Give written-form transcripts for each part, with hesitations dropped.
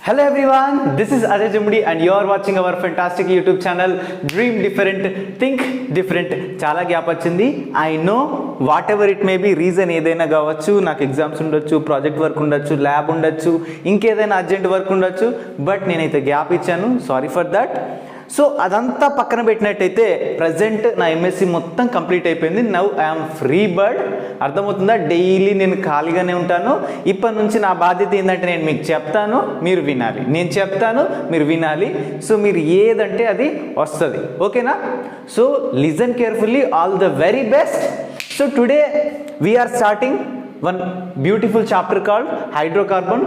Hello everyone, this is Ajay Jumudi and you are watching our fantastic YouTube channel Dream Different, Think Different. చాలా gap వచ్చింది. I know whatever it may be, reason ఏదైనా కావచ్చు, నాకు exams ఉండొచ్చు, project work ఉండొచ్చు, lab ఉండొచ్చు, ఇంకేదైనా urgent work ఉండొచ్చు, బట్ నేనైతే గ్యాప్ ఇచ్చాను. Sorry for that. సో అదంతా పక్కన పెట్టినట్టయితే ప్రజెంట్ నా ఎంఎస్సి మొత్తం కంప్లీట్ అయిపోయింది. Now I'm free bird. అర్థమవుతుందా? డైలీ నేను ఖాళీగానే ఉంటాను. ఇప్పటి నుంచి నా బాధ్యత ఏంటంటే నేను మీకు చెప్తాను, మీరు వినాలి, నేను చెప్తాను, మీరు వినాలి. సో మీరు ఏదంటే అది వస్తుంది. ఓకేనా? So listen carefully. All the very best. So today we are starting one beautiful chapter called hydrocarbon,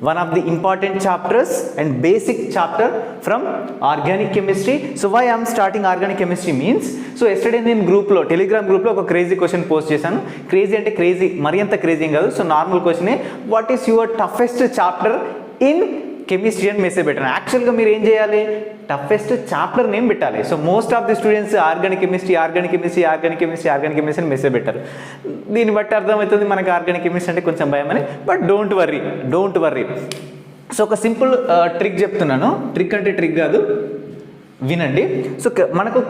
one of the important chapters and basic chapter from organic chemistry. So why I am starting organic chemistry means, so yesterday నేను గ్రూప్లో, Telegram గ్రూప్లో ఒక crazy question post చేశాను. Crazy అంటే crazy, మరి అంత crazy ఏం కాదు. సో నార్మల్ క్వశ్చనే, what is your toughest chapter in chemistry అని మెసేజ్ పెట్టాను. యాక్చువల్గా మీరు ఏం చేయాలి? టఫెస్ట్ చాప్టర్ నేమ్ పెట్టాలి. So most of the students organic chemistry అని మెసేజ్ పెట్టారు. దీన్ని బట్టి అర్థమవుతుంది మనకి ఆర్గానిక్ కెమిస్ట్రీ అంటే కొంచెం భయం అని. But don't worry. సో ఒక సింపుల్ ట్రిక్ చెప్తున్నాను. ట్రిక్ అంటే ట్రిక్ కాదు, వినండి. సో మనకు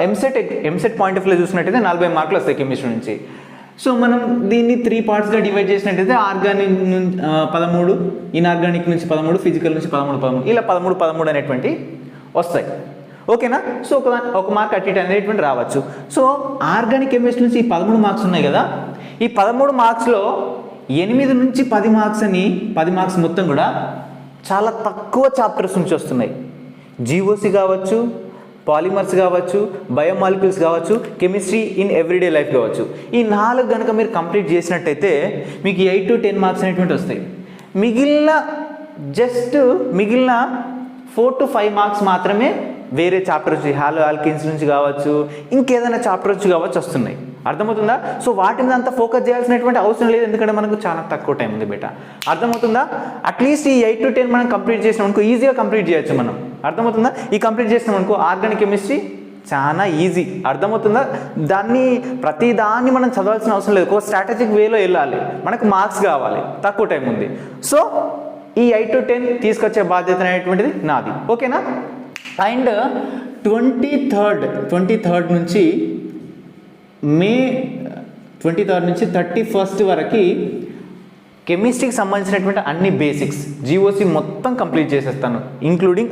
ఎంసెట్ పాయింట్ ఆఫ్ వ్యూ చూసినట్టయితే 40 మార్కులు వస్తాయి కెమిస్ట్రీ నుంచి. సో మనం దీన్ని 3 పార్ట్స్గా డివైడ్ చేసినట్టయితే ఆర్గానిక్ నుంచి 13, ఇన్ఆర్గానిక్ నుంచి 13, ఫిజికల్ నుంచి 13 ఇలా 13 అనేటువంటి వస్తాయి. ఓకేనా? సో ఒక మార్క్ అటు ఇటు అనేటువంటి రావచ్చు. సో ఆర్గానిక్ కెమిస్ట్రీ నుంచి ఈ 13 మార్క్స్ ఉన్నాయి కదా, ఈ 13 మార్క్స్లో 8 నుంచి 10 మార్క్స్ అని, 10 మార్క్స్ మొత్తం కూడా చాలా తక్కువ చాప్టర్స్ నుంచి వస్తున్నాయి. జీఓసి కావచ్చు, పాలిమర్స్ కావచ్చు, బయోమాలిక్యూల్స్ కావచ్చు, కెమిస్ట్రీ ఇన్ ఎవ్రీడే లైఫ్ కావచ్చు. ఈ 4 కనుక మీరు కంప్లీట్ చేసినట్టయితే మీకు 8 to 10 మార్క్స్ అనేటువంటి వస్తాయి. మిగిలిన 4 to 5 మార్క్స్ మాత్రమే వేరే చాప్టర్ వచ్చి, హాలో ఆల్కిన్స్ నుంచి కావచ్చు, ఇంకేదైనా చాప్టర్ వచ్చి కావచ్చు వస్తున్నాయి. అర్థమవుతుందా? సో వాటి మీద అంతా ఫోకస్ చేయాల్సినటువంటి అవసరం లేదు, ఎందుకంటే మనకు చాలా తక్కువ టైం ఉంది బేట. అర్థమవుతుందా? అట్లీస్ట్ ఈ 8 to 10 మనం కంప్లీట్ చేసినాం అనుకో, ఈజీగా కంప్లీట్ చేయొచ్చు మనం. అర్థమవుతుందా? ఈ కంప్లీట్ చేసినాం అనుకో ఆర్గానిక్ కెమిస్ట్రీ చాలా ఈజీ. అర్థమవుతుందా? ప్రతి దాన్ని మనం చదవాల్సిన అవసరం లేదు. ఒక స్ట్రాటజిక్ వేలో వెళ్ళాలి, మనకు మార్క్స్ కావాలి, తక్కువ టైం ఉంది. సో ఈ 8 to 10 తీసుకొచ్చే బాధ్యత అనేటువంటిది నాది. ఓకేనా? అండ్ 23rd నుంచి మే 23rd నుంచి 31st వరకు కెమిస్ట్రీకి సంబంధించినటువంటి అన్ని బేసిక్స్ జీఓసి మొత్తం కంప్లీట్ చేసేస్తాను, ఇంక్లూడింగ్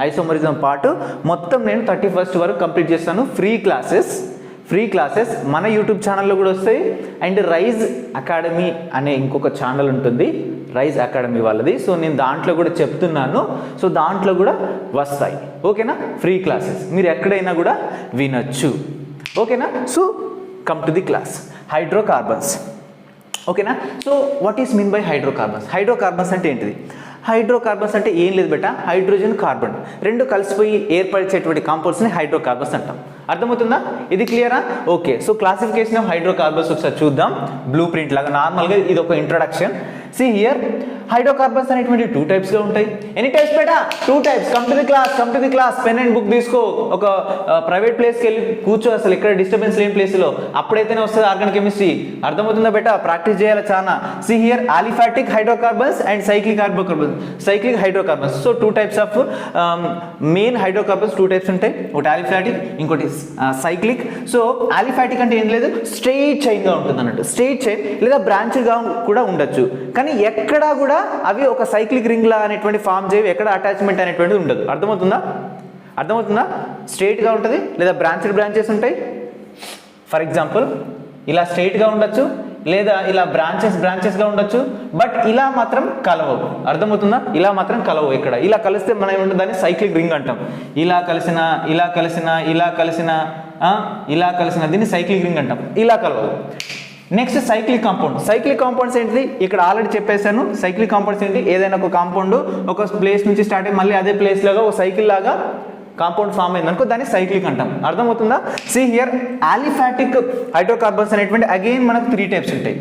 ఐసోమరిజం పార్ట్ మొత్తం నేను 31st వరకు కంప్లీట్ చేస్తాను. ఫ్రీ క్లాసెస్ మన యూట్యూబ్ ఛానల్లో కూడా వస్తాయి. అండ్ రైజ్ అకాడమీ అనే ఇంకొక ఛానల్ ఉంటుంది, రైజ్ అకాడమీ వాళ్ళది. సో నేను దాంట్లో కూడా చెప్తున్నాను. సో దాంట్లో కూడా వస్తాయి. ఓకేనా? ఫ్రీ క్లాసెస్ మీరు ఎక్కడైనా కూడా వినొచ్చు. ఓకేనా? So come to the class. Hydrocarbons. ఓకేనా? So what is mean by hydrocarbons అంటే ఏంటిది? హైడ్రోకార్బన్స్ అంటే ఏం లేదు బేట, హైడ్రోజన్, కార్బన్ రెండు కలిసిపోయి ఏర్పరిచేటువంటి కాంపౌండ్స్ని హైడ్రోకార్బన్స్ అంటాం. అర్థమవుతుందా? ఇది క్లియరా? Okay. So classification of hydrocarbons ఒకసారి చూద్దాం. బ్లూ ప్రింట్ లాగా నార్మల్గా ఇది ఒక ఇంట్రొడక్షన్. సి హియర్, హైడ్రోకార్బన్స్ అనేటువంటి 2 టైప్స్గా ఉంటాయి. Any types beta? 2 types. Come to the class. Pen and book తీసుకో, ఒక ప్రైవేట్ ప్లేస్కి వెళ్ళి కూర్చో, అసలు ఎక్కడ డిస్టర్బెన్స్ లేని ప్లేస్లో, అప్పుడైతేనే వస్తుంది ఆర్గానిక్ కెమిస్ట్రీ. అర్థమవుతుందా బేటా? ప్రాక్టీస్ చేయాలి చాలా. See here, aliphatic hydrocarbons and cyclic hydrocarbons. So 2 types of main hydrocarbons, 2 types ఉంటాయి. ఒకటి ఆలిఫాటిక్, ఇంకోటి సైక్లిక్. సో ఆలిఫాటిక్ అంటే ఏం లేదు, స్ట్రెయిట్ చైన్గా ఉంటుంది అన్నట్టు, స్ట్రెయిట్ చైన్ లేదా బ్రాంచ్గా కూడా ఉండొచ్చు. కానీ ఎక్కడా కూడా అవి ఒక సైక్లిక్ రింగ్ లా అనేటువంటి ఫామ్ చేయవు, ఎక్కడ అటాచ్మెంట్ అనేటువంటిది ఉండదు. అర్థమవుతుందా? స్ట్రెయిట్గా ఉంటుంది లేదా బ్రాంచెస్ ఉంటాయి. ఫర్ ఎగ్జాంపుల్ ఇలా స్ట్రెయిట్గా ఉండొచ్చు, లేదా ఇలా బ్రాంచెస్గా ఉండొచ్చు. బట్ ఇలా మాత్రం కలవవు. అర్థమవుతుందా? ఇలా మాత్రం కలవవు. ఇక్కడ ఇలా కలిస్తే మనం ఏమంటుంది, దాన్ని సైక్లిక్ రింగ్ అంటాం. ఇలా కలిసిన దీన్ని సైక్లిక్ రింగ్ అంటాం. ఇలా కలవవు. నెక్స్ట్ సైక్లిక్ కాంపౌండ్స్ ఏంటిది? ఇక్కడ ఆల్రెడీ చెప్పేశాను. సైక్లిక్ కాంపౌండ్స్ ఏంటి? ఏదైనా ఒక కాంపౌండ్ ఒక ప్లేస్ నుంచి స్టార్ట్ అయ్యి మళ్ళీ అదే ప్లేస్ లాగా ఒక సైకిల్ లాగా కాంపౌండ్ ఫామ్ అయింది అనుకో, దాన్ని సైక్లిక్ అంటాం. అర్థమవుతుందా? సి హియర్, ఆలిఫాటిక్ హైడ్రోకార్బన్స్ అనేటువంటి అగైన్ మనకు 3 టైప్స్ ఉంటాయి.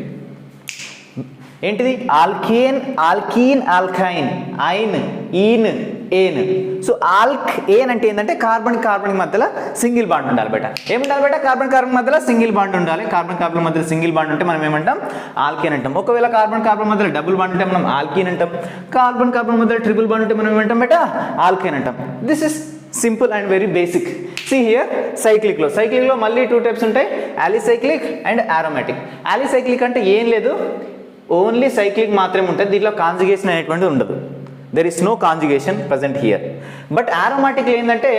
ఏంటిది? ఆల్కీన్, ఆల్కైన్, ఐన్, ఈన్, ఏన్. సో ఆల్క్ ఏన్ అంటే ఏంటంటే కార్బన్ మధ్యలో సింగిల్ బాండ్ ఉండాలి బేట. ఏముండాలి బేట? కార్బన్ మధ్యలో సింగిల్ బాండ్ ఉండాలి. కార్బన్ మధ్యలో సింగిల్ బాండ్ ఉంటే మనం ఏమంటాం? ఆల్కేన్ అంటాం. ఒకవేళ కార్బన్ మధ్యలో డబుల్ బాండ్ ఉంటే మనం ఆల్కీన్ అంటాం. కార్బన్ మధ్యలో ట్రిపుల్ బాండ్ ఉంటే మనం ఏమంటాం బేట? ఆల్కేన్ అంటాం. This is simple and very basic. See here, సైక్లిక్లో మళ్ళీ 2 టైప్స్ ఉంటాయి, అలిసైక్లిక్ అండ్ ఆరోమాటిక్. అలిసైక్లిక్ అంటే ఏం లేదు, ఓన్లీ సైక్లిక్ మాత్రమే ఉంటుంది, దీంట్లో కాంజుగేషన్ అనేటువంటి ఉండదు. There is no conjugation present here. But ఆరోమాటిక్లో ఏంటంటే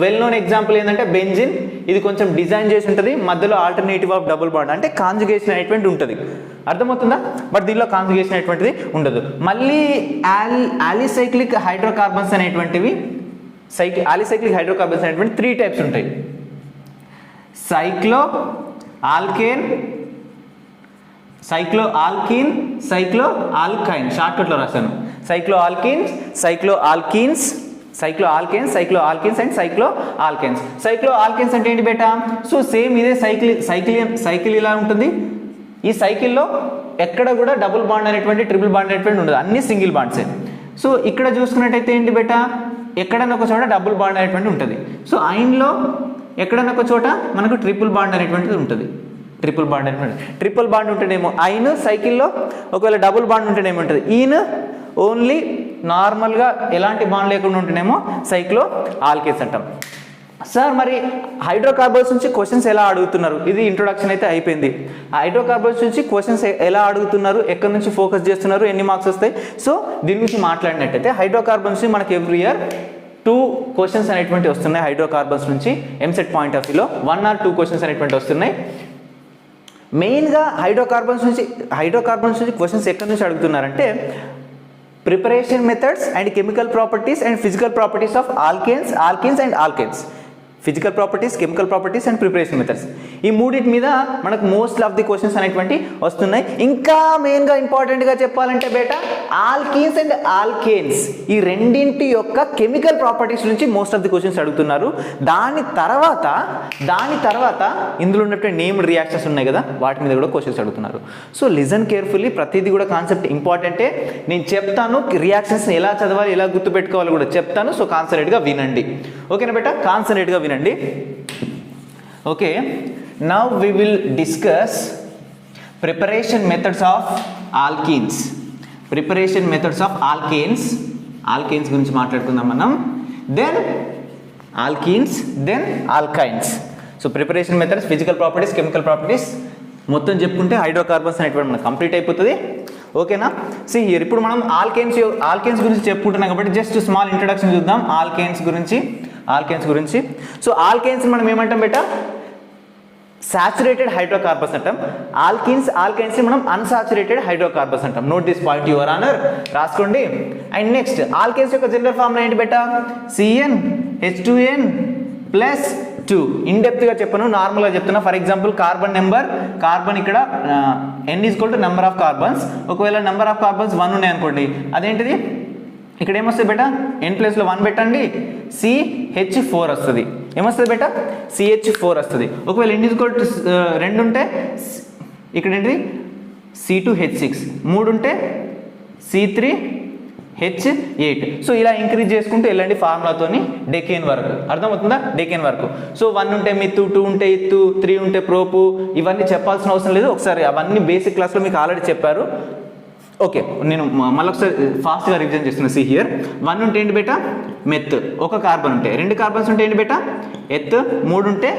వెల్ నోన్ ఎగ్జాంపుల్ ఏంటంటే బెంజిన్. ఇది కొంచెం డిజైన్ చేసి ఉంటుంది, మధ్యలో ఆల్టర్నేటివ్ ఆఫ్ డబుల్ బాండ్ అంటే కాంజుగేషన్ అనేటువంటి ఉంటుంది. అర్థమవుతుందా? బట్ దీనిలో కాంజుగేషన్ అనేటువంటిది ఉండదు. మళ్ళీ అలిసైక్లిక్ హైడ్రోకార్బన్స్ అనేటువంటివి అలిసైక్లిక్ హైడ్రోకార్బన్స్ అనేటువంటి 3 టైప్స్ ఉంటాయి. సైక్లో ఆల్కీన్, సైక్లో ఆల్కైన్, షార్ట్కట్లో రాశాను. సైక్లో ఆల్కీన్స్ అండ్ సైక్లో ఆల్కైన్స్ అంటే ఏంటి బేటా? సో సేమ్ ఇదే సైకిల్ ఇలా ఉంటుంది. ఈ సైకిల్లో ఎక్కడ కూడా డబుల్ బాండ్ అనేటువంటి ట్రిపుల్ బాండ్ అనేటువంటి ఉండదు, అన్ని సింగిల్ బాండ్సే. సో ఇక్కడ చూసుకున్నట్టయితే ఏంటి బేటా? ఎక్కడన్నా ఒక చోట డబుల్ బాండ్ అనేటువంటి ఉంటుంది. సో ఐన్లో ఎక్కడన్నా ఒక చోట మనకు ట్రిపుల్ బాండ్ అనేటువంటిది ఉంటుంది. ట్రిపుల్ బాండ్ ఉంటేనేమో ఐన్, సైకిల్లో ఒకవేళ డబుల్ బాండ్ ఉంటేనేమో ఉంటుంది ఈన్. ఓన్లీ నార్మల్గా ఎలాంటి బాండ్ లేకుండా ఉంటేనేమో సైక్లో ఆల్కేన్స్ అంటాం. సార్ మరి హైడ్రోకార్బన్స్ నుంచి క్వశ్చన్స్ ఎలా అడుగుతున్నారు? ఇది ఇంట్రొడక్షన్ అయితే అయిపోయింది. హైడ్రోకార్బన్స్ నుంచి క్వశ్చన్స్ ఎలా అడుగుతున్నారు, ఎక్కడి నుంచి ఫోకస్ చేస్తున్నారు, ఎన్ని మార్క్స్ వస్తాయి? సో దీని గురించి మాట్లాడినట్టయితే హైడ్రోకార్బన్స్ నుంచి మనకి ఎవ్రీ ఇయర్ 2 క్వశ్చన్స్ అనేటువంటి వస్తున్నాయి. హైడ్రోకార్బన్స్ నుంచి ఎంసెట్ పాయింట్ ఆఫ్ వ్యూలో 1 or 2 క్వశ్చన్స్ అనేటువంటి వస్తున్నాయి. మెయిన్గా హైడ్రోకార్బన్స్ నుంచి క్వశ్చన్స్ ఎక్కడి నుంచి అడుగుతున్నారంటే preparation methods and chemical properties and physical properties of alkenes and alkanes. Physical properties, chemical properties and preparation methods, ఈ మూడింటి మీద మనకు మోస్ట్ ఆఫ్ ది క్వశ్చన్స్ అనేటువంటి వస్తున్నాయి. ఇంకా మెయిన్గా ఇంపార్టెంట్గా చెప్పాలంటే బేటా ఆల్కీన్స్ అండ్ ఆల్కేన్స్ ఈ రెండింటి యొక్క కెమికల్ ప్రాపర్టీస్ నుంచి మోస్ట్ ఆఫ్ ది క్వశ్చన్స్ అడుగుతున్నారు. దాని తర్వాత ఇందులో ఉన్నటువంటి నేమ్డ్ రియాక్షన్స్ ఉన్నాయి కదా, వాటి మీద కూడా క్వశ్చన్స్ అడుగుతున్నారు. సో లిజన్ కేర్ఫుల్లీ, ప్రతిదీ కూడా కాన్సెప్ట్ ఇంపార్టెంటే. నేను చెప్తాను రియాక్షన్స్ ఎలా చదవాలి, ఎలా గుర్తుపెట్టుకోవాలి కూడా చెప్తాను. సో కాన్సన్ట్రేట్గా వినండి. ఓకేనా బేటా? కాన్సన్ట్రేట్గా వినండి. Okay, now we will discuss preparation methods of alkenes. Alkenes గురించి మాట్లాడుకుందాం మనం. Then alkenes, then alkynes. So preparation methods, physical properties, chemical properties మొత్తం చెప్పుకుంటే హైడ్రోకార్బన్స్ అనేటువంటి మనకు కంప్లీట్ అయిపోతుంది. ఓకేనా? సి హియర్ ఇప్పుడు మనం ఆల్కేన్స్ గురించి చెప్పుకుంటున్నాం కాబట్టి జస్ట్ స్మాల్ ఇంట్రడక్షన్ చూద్దాం ఆల్కేన్స్ గురించి. సో ఆల్కేన్స్ మనం ఏమంటాం బేటా? సాచురేటెడ్ హైడ్రోకార్బన్స్ అంటాం. ఆల్కైన్స్ మనం అన్సాచురేటెడ్ హైడ్రోకార్బన్స్ అంటాం. Note this point your honour, రాసుకోండి. అండ్ నెక్స్ట్ ఆల్కైన్స్ యొక్క జనరల్ ఫార్ములా ఏంటి బేటా? CnH2n+2. ఇన్ డెప్త్గా చెప్పను, నార్మల్గా చెప్తున్నా. ఫర్ ఎగ్జాంపుల్ కార్బన్ ఇక్కడ n = నెంబర్ ఆఫ్ కార్బన్స్. ఒకవేళ నెంబర్ ఆఫ్ కార్బన్స్ 1 ఉన్నాయి అనుకోండి, అదేంటిది ఇక్కడ ఏమొస్తుంది బేటా? n ప్లేస్లో 1 పెట్టండి, CH4 వస్తుంది. ఏమొస్తుంది బేటా? CH4 వస్తుంది. ఒకవేళ n = 2 ఉంటే ఇక్కడ ఏంటిది? C2H6. 3 ఉంటే C3H8. సో ఇలా ఇంక్రీజ్ చేసుకుంటూ వెళ్ళండి ఫార్ములాతోని డెకేన్ వరకు. అర్థమవుతుందా? డెకేన్ వరకు. సో 1 ఉంటే మిత్తు, 2 ఉంటే ఇత్తు, 3 ఉంటే ప్రోపు, ఇవన్నీ చెప్పాల్సిన అవసరం లేదు. ఒకసారి అవన్నీ బేసిక్ క్లాస్లో మీకు ఆల్రెడీ చెప్పారు. ఓకే, నేను మళ్ళీ ఒకసారి ఫాస్ట్గా రివిజన్ చేస్తున్నా. సి హియర్ 1 ఉంటే ఏంటి బేటా? మెత్. ఒక కార్బన్ ఉంటే, 2 కార్బన్స్ ఉంటే ఏంటి బేటా? ఎత్. 3 ఉంటే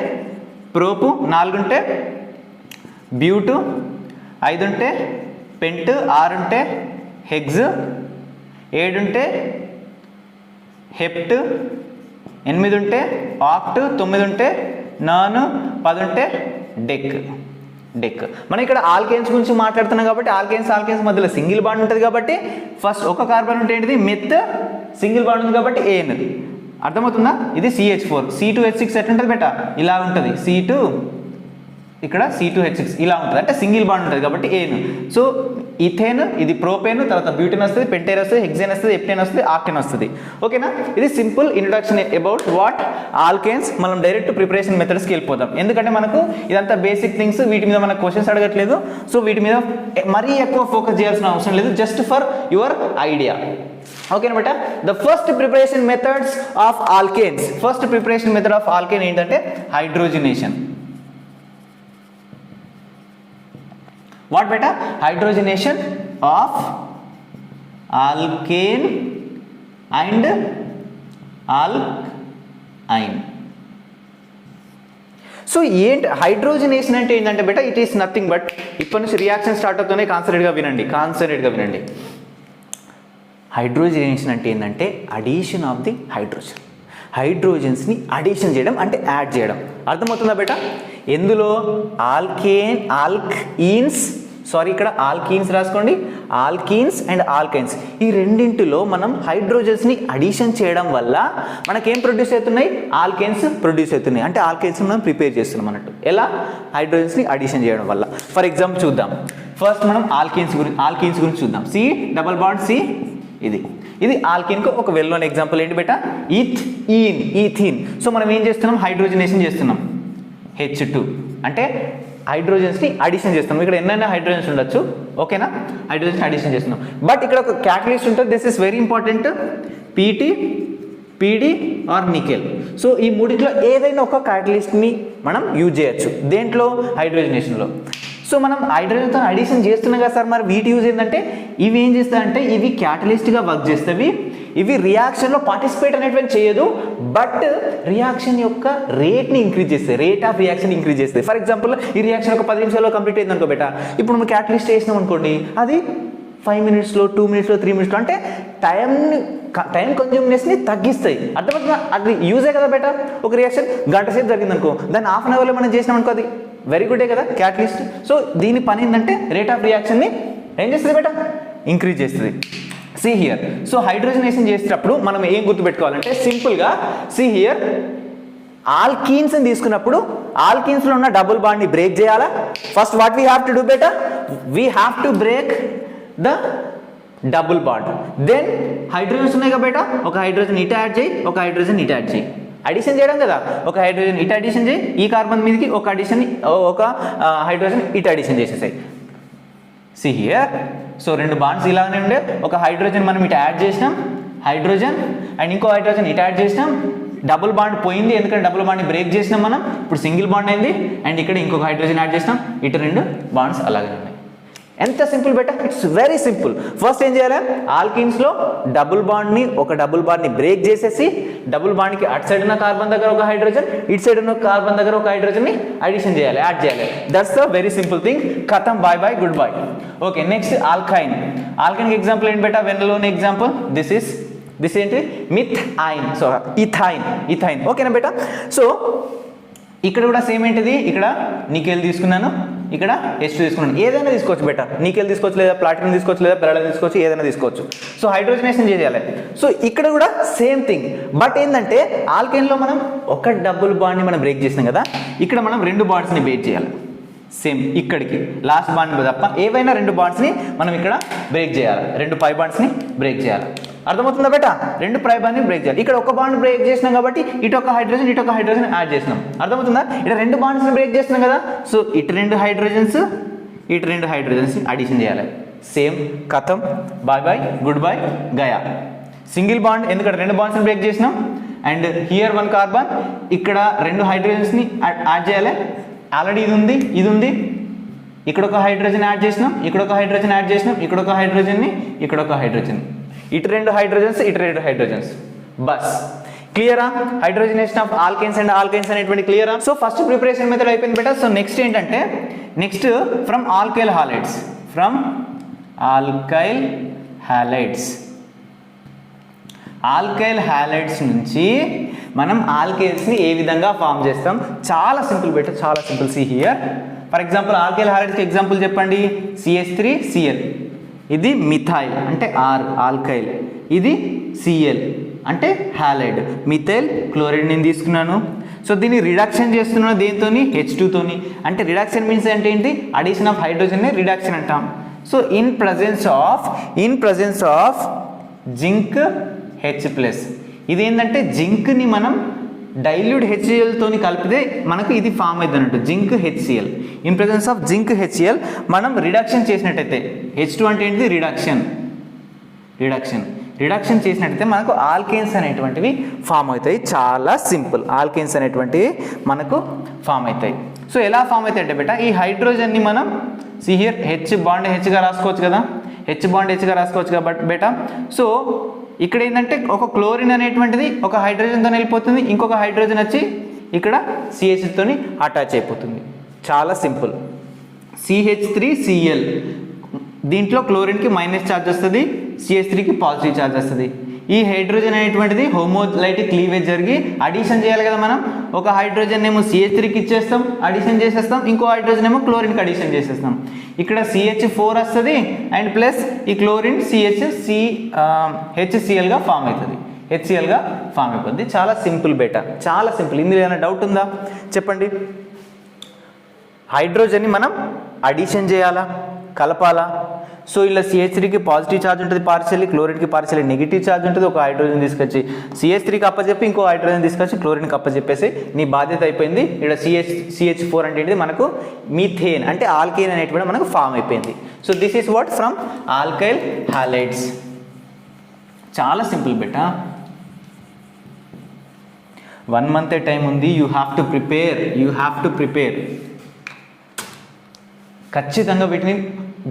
ప్రోపు, 4 ఉంటే బ్యూటు, 5 ఉంటే పెంట్, 6 ఉంటే హెగ్జ్, 7 ఉంటే హెప్ట్, 8 ఉంటే ఆక్ట్, 9 ఉంటే నాన్, 10 ఉంటే డెక్. మనం ఇక్కడ ఆల్కేన్స్ గురించి మాట్లాడుతున్నాం కాబట్టి ఆల్కేన్స్ మధ్యలో సింగిల్ బాండ్ ఉంటుంది కాబట్టి ఫస్ట్ ఒక కార్బన్ ఉంటే ఏంటిది? మెత్. సింగిల్ బాండ్ ఉంది కాబట్టి ఏన్. అర్థమవుతుందా? ఇది CH4. C2H6 ఎట్లా ఉంటుంది బేటా? ఇలా ఉంటుంది. ఇక్కడ C2H6 ఇలా ఉంటుంది, అంటే సింగిల్ బాండ్ ఉంటుంది కాబట్టి ఏన్. సో ఇథేన్, ఇది ప్రోపేన్, తర్వాత బ్యూటేన్ వస్తుంది, పెంటేన్ వస్తుంది, హెక్సేన్ వస్తుంది, ఎప్టేన్ వస్తుంది, ఆక్టేన్ వస్తుంది. ఓకేనా, ఇది simple introduction about what alkanes. మనం డైరెక్ట్ ప్రిపరేషన్ మెథడ్స్కి వెళ్ళిపోతాం, ఎందుకంటే మనకు ఇదంతా బేసిక్ థింగ్స్, వీటి మీద మనకు క్వశ్చన్స్ అడగట్లేదు. సో వీటి మీద మరీ ఎక్కువ ఫోకస్ చేయాల్సిన అవసరం లేదు, just for your idea. Okay అనమాట. The first preparation methods of alkanes. First preparation method of alkane ఏంటంటే హైడ్రోజనేషన్. వాట్ బేటా? Hydrogenation of alkane and alkyne. So ఏంటి హైడ్రోజనేషన్ అంటే ఏంటంటే బేటా, ఇట్ ఈస్ నథింగ్ బట్, ఇప్పటి నుంచి రియాక్షన్ స్టార్ట్ అవుతూనే కాన్సన్ట్రేట్గా వినండి. హైడ్రోజనేషన్ అంటే ఏంటంటే అడిషన్ ఆఫ్ ది హైడ్రోజన్. హైడ్రోజన్స్ని అడిషన్ చేయడం అంటే యాడ్ చేయడం. అర్థమవుతుందా బేటా? ఎందులో ఇక్కడ ఆల్కీన్స్ రాసుకోండి, ఆల్కీన్స్ అండ్ ఆల్కైన్స్, ఈ రెండింటిలో మనం హైడ్రోజన్స్ని అడిషన్ చేయడం వల్ల మనకేం ప్రొడ్యూస్ అవుతున్నాయి? ఆల్కైన్స్ ప్రొడ్యూస్ అవుతున్నాయి. అంటే ఆల్కైన్స్ మనం ప్రిపేర్ చేస్తున్నాం అన్నట్టు. ఎలా? హైడ్రోజన్స్ని అడిషన్ చేయడం వల్ల. ఫర్ ఎగ్జాంపుల్ చూద్దాం. ఫస్ట్ మనం ఆల్కీన్స్ గురించి చూద్దాం. C డబల్ బాండ్ C, ఇది ఆల్కీన్కు ఒక వెల్ నోన్ ఎగ్జాంపుల్ ఏంటి బేటా? ఈథీన్. సో మనం ఏం చేస్తున్నాం? హైడ్రోజనేషన్ చేస్తున్నాం. H2 అంటే హైడ్రోజన్స్ని అడిషన్ చేస్తున్నాం. ఇక్కడ ఎన్నైనా హైడ్రోజన్స్ ఉండొచ్చు, ఓకేనా? హైడ్రోజన్స్ అడిషన్ చేస్తున్నాం. బట్ ఇక్కడ ఒక క్యాటలిస్ట్ ఉంటుంది, this is very important. PD or nickel. So ఈ మూడిట్లో ఏదైనా ఒక క్యాటలిస్ట్ని మనం యూజ్ చేయొచ్చు. దేంట్లో? హైడ్రోజనేషన్లో. సో మనం హైడ్రోజన్తో అడిషన్ చేస్తున్నాం కదా సార్, మరి వీటి యూజ్ ఏంటంటే ఇవి ఏం చేస్తాయంటే ఇవి క్యాటలిస్ట్గా వర్క్ చేస్తాయి. ఇవి రియాక్షన్లో పార్టిసిపేట్ అనేటువంటి చేయదు, బట్ రియాక్షన్ యొక్క రేట్ని ఇంక్రీజ్ చేస్తాయి, రేట్ ఆఫ్ రియాక్షన్ ఇంక్రీజ్ చేస్తాయి. ఫర్ ఎగ్జాంపుల్ ఈ రియాక్షన్ ఒక 10 నిమిషాల్లో కంప్లీట్ అయింది అనుకో బేటా, ఇప్పుడు మనం క్యాటలిస్ట్ వేసినాం అనుకోండి, అది 5 మినిట్స్లో, 2 మినిట్స్లో, 3 మినిట్స్లో, అంటే టైం కన్జ్యూమ్నెస్ని తగ్గిస్తాయి. అర్థమవుతుందా? అది యూజే కదా బేటా. ఒక రియాక్షన్ గంట సేపు జరిగింది అనుకో, దాన్ని హాఫ్ అన్ అవర్లో మనం చేసినాం అనుకో, అది వెరీ గుడే కదా క్యాటలిస్ట్. సో దీని పని ఏంటంటే రేట్ ఆఫ్ రియాక్షన్ని ఏం చేస్తుంది బేటా? ఇంక్రీజ్ చేస్తుంది. C here. సో హైడ్రోజనేషన్ చేసేటప్పుడు మనం ఏం గుర్తుపెట్టుకోవాలంటే సింపుల్గా సి హియర్, ఆల్కీన్స్ని తీసుకున్నప్పుడు ఆల్కీన్స్లో ఉన్న డబుల్ బాండ్ని బ్రేక్ చేయాలా? First what we have to do బేటా? We have to break the double bond. Then hydrogens ఉన్నాయి కదా బేటా, ఒక హైడ్రోజన్ ఇటు యాడ్ చేయి, ఒక హైడ్రోజన్ ఇటు యాడ్ చేయి. అడిషన్ చేయడం కదా, ఒక హైడ్రోజన్ ఇటు అడిషన్ చేయి, ఈ కార్బన్ మీదకి ఒక హైడ్రోజన్ ఇటు అడిషన్ చేసేసాయి. See here. సో 2 బాండ్స్ ఇలానే ఉండే, ఒక హైడ్రోజన్ మనం ఇటు యాడ్ చేసినాం, హైడ్రోజన్, అండ్ ఇంకో హైడ్రోజన్ ఇటు యాడ్ చేసినాం. డబుల్ బాండ్ పోయింది, ఎందుకంటే డబుల్ బాండ్ని బ్రేక్ చేసినాం మనం, ఇప్పుడు సింగిల్ బాండ్ అయింది. అండ్ ఇక్కడ ఇంకొక హైడ్రోజన్ యాడ్ చేసినాం, ఇటు 2 బాండ్స్ అలాగే ఉన్నాయి. ఎంత simple beta? It's very simple. First ఏం చేయాలి? ఆల్కీన్స్లో డబుల్ బాండ్ని బ్రేక్ చేసేసి, డబుల్ బాండ్కి అటు సైడ్ ఉన్న కార్బన్ దగ్గర ఒక హైడ్రోజన్, ఇటు సైడ్ ఉన్న కార్బన్ దగ్గర ఒక హైడ్రోజన్ని అడిషన్ చేయాలి, యాడ్ చేయాలి. That's the very simple thing. ఖతం, bye bye, good boy. Okay, next alkyne. ఆల్కైన్కి ఎగ్జాంపుల్ ఏంటి బేటా? వెన్నలోని ఎగ్జాంపుల్ దిస్ ఏంటి? మిథైన్. So ethyne. ఓకేనా బేటా? సో ఇక్కడ కూడా సేమ్ ఏంటిది? ఇక్కడ నికెల్ తీసుకున్నాను, ఇక్కడ H2 తీసుకున్నాను. ఏదైనా తీసుకోవచ్చు బేటా, నికెల్ తీసుకోవచ్చు, లేదా ప్లాటినం తీసుకోవచ్చు, లేదా పెరడైన్ తీసుకోవచ్చు, ఏదైనా తీసుకోవచ్చు. సో హైడ్రోజనేషన్ చేయాలి. సో ఇక్కడ కూడా సేమ్ థింగ్, బట్ ఏంటంటే ఆల్కైన్లో మనం ఒక డబుల్ బాండ్ని మనం బ్రేక్ చేసినాం కదా, ఇక్కడ మనం 2 బాండ్స్ని బ్రేక్ చేయాలి. సేమ్ ఇక్కడికి లాస్ట్ బాండ్ తప్ప ఏవైనా 2 బాండ్స్ని మనం ఇక్కడ బ్రేక్ చేయాలి, 2 పై బాండ్స్ని బ్రేక్ చేయాలి. అర్థమవుతుందా బేటా? 2 పై బాండ్ని బ్రేక్ చేయాలి. ఇక్కడ ఒక బాండ్ బ్రేక్ చేసినాం కాబట్టి ఇటు ఒక హైడ్రోజన్ యాడ్ చేసినాం. అర్థమవుతుందా? ఇక్కడ 2 బాండ్స్ని బ్రేక్ చేసినాం కదా, సో ఇటు 2 హైడ్రోజన్స్ అడిషన్ చేయాలి. సేమ్, కథం, బాయ్ బాయ్, గుడ్ బాయ్, గయా. సింగిల్ బాండ్, ఎందుకంటే 2 బాండ్స్ని బ్రేక్ చేసినాం. అండ్ హియర్ 1 కార్బన్, ఇక్కడ 2 హైడ్రోజన్స్ని యాడ్ చేయాలి. ఆల్రెడీ ఇది ఉంది, ఇక్కడ ఒక హైడ్రోజన్ యాడ్ చేసినాం, ఇక్కడ ఒక హైడ్రోజన్ యాడ్ చేసినాం, ఇక్కడ ఒక హైడ్రోజన్ని, ఇక్కడ ఒక హైడ్రోజన్, ఇటు 2 హైడ్రోజన్స్, బస్. క్లియరా? Hydrogenation of alkynes and alkynes అనేటువంటి క్లియరా? సో ఫస్ట్ ప్రిపరేషన్ మెథడ్ అయిపోయింది బేటా. సో నెక్స్ట్ ఏంటంటే, ఫ్రమ్ ఆల్కైల్ హ్యాలైడ్స్ నుంచి మనం ఆల్కైల్స్ని ఏ విధంగా ఫామ్ చేస్తాం? చాలా సింపుల్ బేటా, చాలా simple. See here. For example alkyl హ్యాలైడ్స్కి ఎగ్జాంపుల్ చెప్పండి. CH3Cl, ఇది మిథైల్ అంటే ఆల్కైల్, ఇది Cl అంటే హ్యాలైడ్. మిథైల్ క్లోరైడ్ నేను తీసుకున్నాను. సో దీన్ని రిడక్షన్ చేస్తున్నాను దేంతోని, H2 తోని. అంటే రిడక్షన్ మీన్స్ అంటే ఏంటి, అడిషన్ ఆఫ్ హైడ్రోజన్ని రిడక్షన్ అంటాం. So in presence of zinc H+. ఇది ఏంటంటే జింక్ని మనం డైల్యూట్ HCl తోని కలిపితే మనకు ఇది ఫామ్ అవుతుంది అన్నట్టు, zinc HCl. In presence of zinc HCl మనం రిడక్షన్ చేసినట్టయితే, H2 అంటే ఏంటిది, రిడక్షన్ చేసినట్టయితే మనకు ఆల్కేన్స్ అనేటువంటివి ఫామ్ అవుతాయి. చాలా సింపుల్, ఆల్కేన్స్ అనేటువంటివి మనకు ఫామ్ అవుతాయి. సో ఎలా ఫామ్ అవుతాయి అంటే బేటా, ఈ హైడ్రోజన్ని మనం హియర్ H బాండ్ Hగా రాసుకోవచ్చు కదా, H బాండ్ Hగా రాసుకోవచ్చు కాబట్టి బేటా. సో ఇక్కడ ఏంటంటే ఒక క్లోరిన్ అనేటువంటిది ఒక హైడ్రోజన్తో వెళ్ళిపోతుంది, ఇంకొక హైడ్రోజన్ వచ్చి ఇక్కడ CH తోని అటాచ్ అయిపోతుంది. చాలా సింపుల్. CH3Cl, దీంట్లో క్లోరిన్కి మైనస్ ఛార్జ్ వస్తుంది, CH3కి పాజిటివ్ ఛార్జ్ వస్తుంది. ఈ హైడ్రోజన్ అనేటువంటిది హోమోలైటిక్ క్లీవేజ్ జరిగి అడిషన్ చేయాలి కదా మనం. ఒక హైడ్రోజన్ ఏమో CH3కి ఇచ్చేస్తాం, అడిషన్ చేసేస్తాం, ఇంకో హైడ్రోజన్ ఏమో క్లోరిన్కి అడిషన్ చేసేస్తాం. ఇక్కడ CH4 వస్తుంది అండ్ ప్లస్ ఈ క్లోరిన్ HClగా ఫామ్ అవుతుంది, HClగా ఫామ్ అయిపోద్ది. చాలా సింపుల్ బేటా, చాలా సింపుల్. ఇందులో ఏమైనా డౌట్ ఉందా చెప్పండి. హైడ్రోజన్ని మనం అడిషన్ చేయాలా, కలపాలా? సో ఇలా CH3కి పాజిటివ్ ఛార్జ్ ఉంటుంది పార్షియల్లీ, క్లోరిన్కి పార్షియల్లీ నెగిటివ్ ఛార్జ్ ఉంటుంది. ఒక హైడ్రోజన్ తీసుకొచ్చి CH3కి అప్పచెప్పి ఇంకో హైడ్రోజన్ తీసుకొచ్చి క్లోరిన్కి అప్పచెప్పేసి నీ బాధ్యత అయిపోయింది. ఇక్కడ CH4 అంటే ఏంటిది, మనకు మీథేన్ అంటే ఆల్కేన్ అనేటువంటి మనకు ఫామ్ అయిపోయింది. So this is what from alkyl halides. చాలా సింపుల్ బెటా. 1 month టైం ఉంది. You have to prepare. ఖచ్చితంగా వీటిని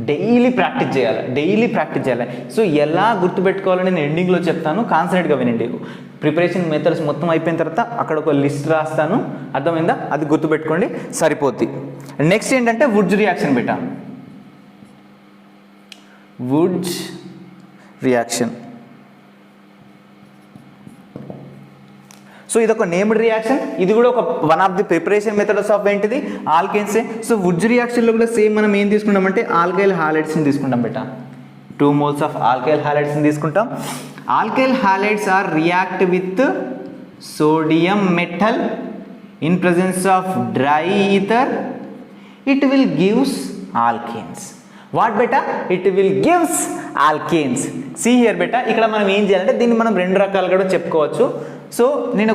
డైలీ ప్రాక్టీస్ చేయాలి. సో ఎలా గుర్తుపెట్టుకోవాలని నేను ఎండింగ్లో చెప్తాను, కాన్సన్ట్రేట్గా వినండి. ప్రిపరేషన్ మెథడ్స్ మొత్తం అయిపోయిన తర్వాత అక్కడ ఒక లిస్ట్ రాస్తాను, అర్థమైందా? అది గుర్తుపెట్టుకోండి, సరిపోద్ది. నెక్స్ట్ ఏంటంటే వుడ్జ్ రియాక్షన్ బేటా. Wurtz reaction. సో ఇది ఒక నేమ్డ్ రియాక్షన్, ఇది కూడా ఒక one of the preparation methods of ఏంటిది, ఆల్కేన్సే. సో వుడ్జ్ రియాక్షన్లో కూడా సేమ్ మనం ఏం తీసుకుంటామంటే ఆల్కైల్ హాలైడ్స్ని తీసుకుంటాం బేటా. 2 moles ఆఫ్ ఆల్కైల్ హాలైడ్స్ని తీసుకుంటాం. Alkyl halides are react with sodium metal in presence of dry ether. It will gives alkanes. What బేటా? It will gives alkanes. See here బేటా, ఇక్కడ మనం ఏం చేయాలంటే దీన్ని మనం 2 రకాలుగా కూడా చెప్పుకోవచ్చు. సో నేను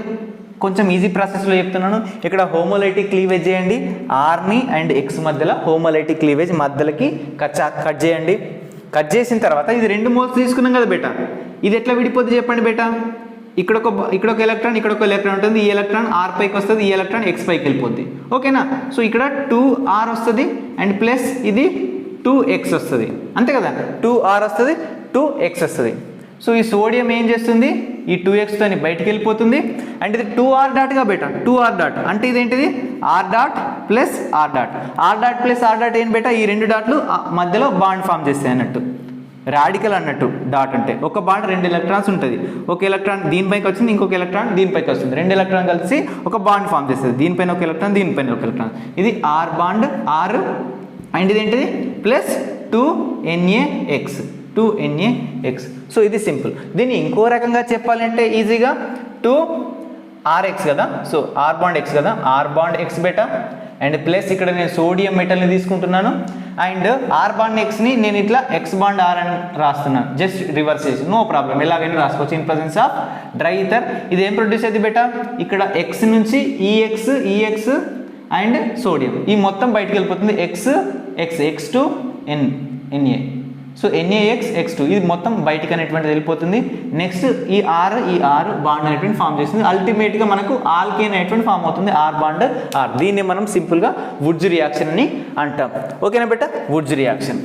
కొంచెం ఈజీ ప్రాసెస్లో చెప్తున్నాను. ఇక్కడ హోమోలైటిక్ క్లీవేజ్ చేయండి, ఆర్ని అండ్ ఎక్స్ మధ్యలో హోమోలైటిక్ క్లీవేజ్ మధ్యలోకి కట్ చేయండి. కట్ చేసిన తర్వాత ఇది 2 moles తీసుకున్నాం కదా బేటా, ఇది ఎట్లా విడిపోద్ది చెప్పండి బేటా. ఇక్కడ ఒక ఎలక్ట్రాన్, ఇక్కడ ఒక ఎలక్ట్రాన్ ఉంటుంది. ఈ ఎలక్ట్రాన్ ఆర్ పైకి వస్తుంది, ఈ ఎలక్ట్రాన్ ఎక్స్ పైకి వెళ్ళిపోద్ది. ఓకేనా? సో ఇక్కడ 2r వస్తుంది అండ్ ప్లస్ ఇది 2x వస్తుంది, అంతే కదా. 2r వస్తుంది, 2x వస్తుంది. సో ఈ సోడియం ఏం చేస్తుంది, ఈ 2x తోని బయటికి వెళ్ళిపోతుంది. అండ్ ఇది 2r డాట్గా బేటా, 2r డాట్ అంటే ఇదేంటిది r dot plus r dot. r dot plus r dot ఏం బేటా, ఈ 2 డాట్లు మధ్యలో బాండ్ ఫామ్ చేస్తాయి అన్నట్టు, రాడికల్ అన్నట్టు. డాట్ అంటే ఒక బాండ్ 2 ఎలక్ట్రాన్స్ ఉంటుంది. ఒక ఎలక్ట్రాన్ దీనిపైకి వచ్చింది, ఇంకొక ఎలక్ట్రాన్ దీనిపైకి వస్తుంది. 2 ఎలక్ట్రాన్ కలిసి ఒక బాండ్ ఫామ్ చేస్తుంది. దీనిపైన ఒక ఎలక్ట్రాన్, దీనిపైన ఒక ఎలక్ట్రాన్. ఇది r బాండ్ r అండ్ ఇదేంటిది ప్లస్ 2NaX. సో ఇది సింపుల్. దీన్ని ఇంకో రకంగా చెప్పాలంటే ఈజీగా 2RX కదా. సో R బాండ్ X కదా, R bond X beta. And plus ఇక్కడ నేను సోడియం మెటల్ని తీసుకుంటున్నాను అండ్ R బాండ్ Xని నేను ఇట్లా X బాండ్ R అని రాస్తున్నాను. జస్ట్ రివర్స్ చేసి నో ప్రాబ్లం, ఎలాగైనా రాసుకోవచ్చు. In presence of dry ether ఇది ఏం ప్రొడ్యూస్ అయింది బేటా, ఇక్కడ X నుంచి EX అండ్ సోడియం ఈ మొత్తం బయటికి వెళ్ళిపోతుంది. X2 Na. So NaX X2 ఇది మొత్తం బయటికి అనేటువంటిది వెళ్ళిపోతుంది. నెక్స్ట్ ఈ R బాండ్ అనేటువంటి ఫామ్ చేస్తుంది. అల్టిమేట్గా మనకు ఆల్కేన్ అనేటువంటి ఫామ్ అవుతుంది, R బాండ్ R. దీన్ని మనం సింపుల్గా వుడ్జ్ రియాక్షన్ అని అంటాం. ఓకేనా బేటా, Wurtz reaction.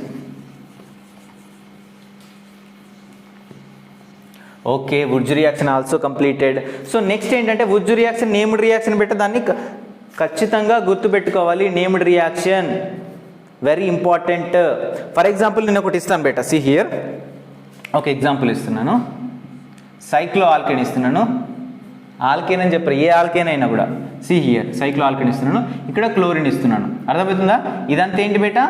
Okay, Wurtz reaction also completed. So next ఏంటంటే వుడ్జ్ రియాక్షన్ నేమ్డ్ రియాక్షన్ బేటా. దాన్ని ఖచ్చితంగా గుర్తుపెట్టుకోవాలి. Named reaction very important. For example నేను ఒకటి ఇస్తాను బేటా. సి హియర్ ఒక ఎగ్జాంపుల్ ఇస్తున్నాను. సైక్లో ఆల్కేన్ ఇస్తున్నాను. ఆల్కేన్ అని చెప్పారు, ఏ ఆల్కేన్ అయినా కూడా. సి హియర్ సైక్లో ఆల్కేన్ ఇస్తున్నాను, ఇక్కడ క్లోరిన్ ఇస్తున్నాను. అర్థమవుతుందా? ఇదంతా ఏంటి బేటా,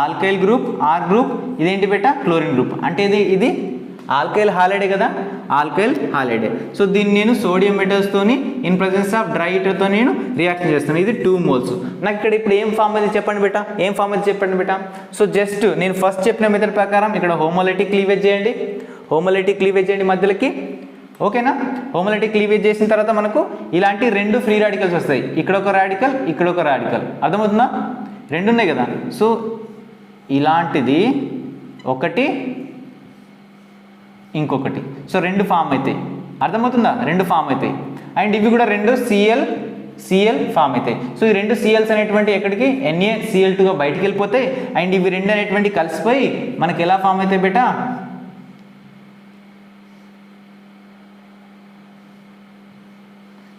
ఆల్కైల్ గ్రూప్, R గ్రూప్. ఇదేంటి బేటా, క్లోరిన్ గ్రూప్. అంటే ఇది ఆల్కైల్ హాలైడే కదా. Alkyl halide. సో దీన్ని నేను సోడియం మెటల్స్తోని ఇన్ ప్రజెన్స్ ఆఫ్ డ్రై హీటర్తో నేను రియాక్షన్ చేస్తాను. ఇది 2 moles. నాకు ఇక్కడ ఇప్పుడు ఏం ఫామ్ అది చెప్పండి బేటా, ఏం ఫామ్ అది చెప్పండి బేటా. సో జస్ట్ నేను ఫస్ట్ చెప్పిన మెథడ్ ప్రకారం ఇక్కడ హోమోలైటిక్ క్లీవేజ్ చేయండి, హోమోలైటిక్ క్లీవేజ్ చేయండి మధ్యలోకి. ఓకేనా, హోమోలైటిక్ క్లీవేజ్ చేసిన తర్వాత మనకు ఇలాంటి 2 ఫ్రీ రాడికల్స్ వస్తాయి. ఇక్కడ ఒక రాడికల్, ఇక్కడ ఒక రాడికల్. అర్థమవుతుందా, 2 ఉన్నాయి కదా. సో ఇలాంటిది ఒకటి, ఇంకొకటి. సో 2 ఫామ్ అవుతాయి. అర్థమవుతుందా, 2 ఫామ్ అవుతాయి. అండ్ ఇవి కూడా 2 Cl ఫామ్ అవుతాయి. సో ఈ 2 Cls అనేటువంటి ఎక్కడికి NaCl2గా బయటికి వెళ్ళిపోతాయి. అండ్ ఇవి 2 అనేటువంటి కలిసిపోయి మనకి ఎలా ఫామ్ అవుతాయి బేటా,